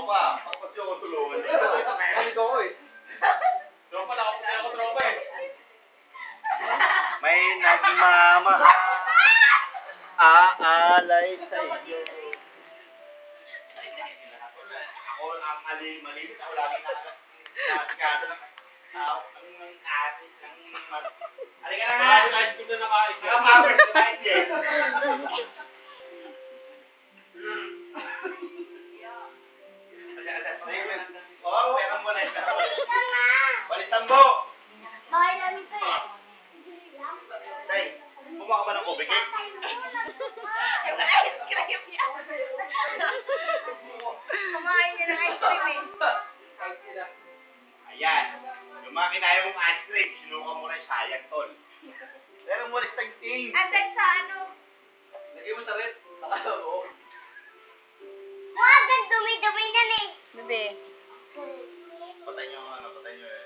tropa. Ako siya ko tulungan dito. Nakakamit ako eh. Tropa na ako tropa eh. May nagmamahal. Aalay sa'yo. Ako ang malinis. Ako lagi nakasikado ng tao. Ang atis. Halika na nga. Kahit kung na nakain. Nakapapers na kahit yan. Oo, meron mo na ito. Balitan mo. Bahay namin to eh. Tay, bumaka ba ng kubik eh? Yung ice cream niya. Kumain niya ng ice cream eh. Ayan. Yung mga kinaya mong ice cream, sinuka mo rin sayang, tol. Meron mo rin tagting. Andan sa ano? Lagay mo sa red. Oo. Wag, ang dumi-dumi na eh. Bebe. Patay nyo eh.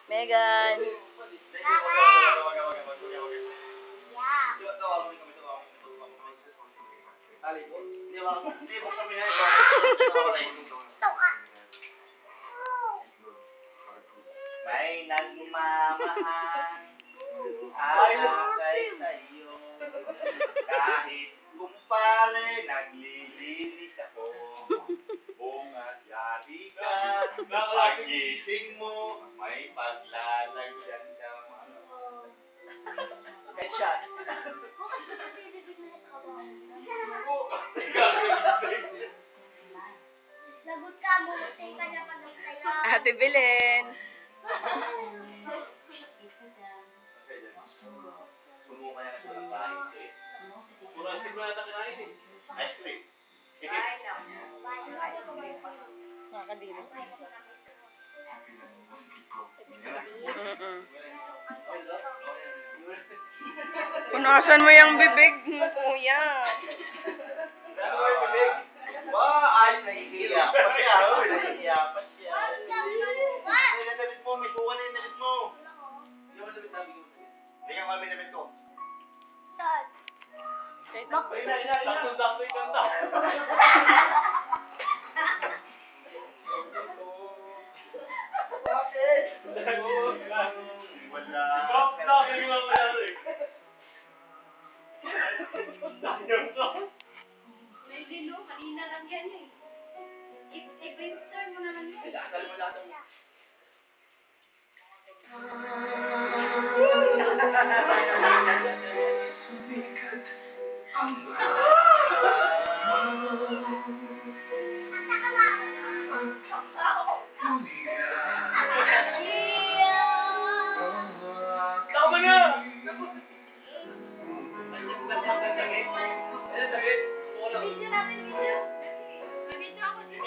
Megan. May nagmamahal alay sa'yo. Kahit kumpare naglilinis ako. Bungat yari ka, pagising mo, may paglalagyan ka. Headshot. Lagot ka, bumutay ka na pag nagtayo. Ate Belen. Sumuka yan sa walang bahay. Puro ice cream na natin kinain eh. Ice cream. Nakakadili. Punasan mo yung bibig mo, kuya. Ano yung bibig? Ay, nahihiya pa siya. Nahihiya pa siya. Ay, nadabit mo. May buwan na yung nadabit mo. Hindi mo nadabit namin. Hindi ka kami nadabit ko. Dad. Sakto yung kanta. Bakit? Wala. Bakit yung mga nangyari? May lino, kanina lang yan eh. I-brainstorm mo na lang yan. Dasal mo. Tama na! Video natin, video. May video ako dito.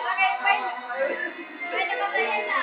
Okay, fine. Pwede ba ba yan na?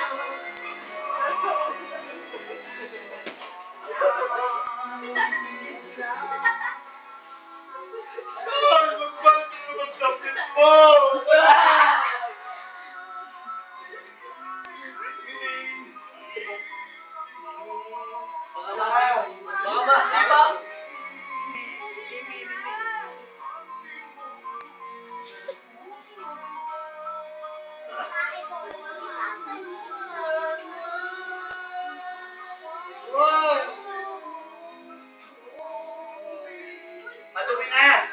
Madumi na!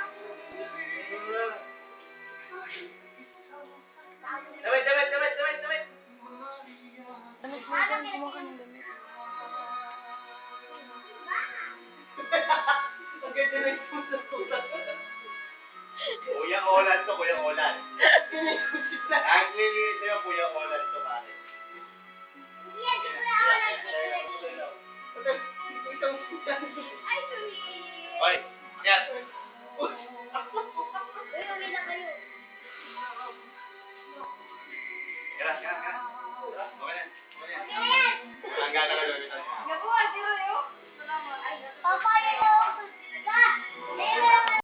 Dawit! Damit mo dyan, kumuha ka ng damit. Kuya Olan to, Kuya Olan.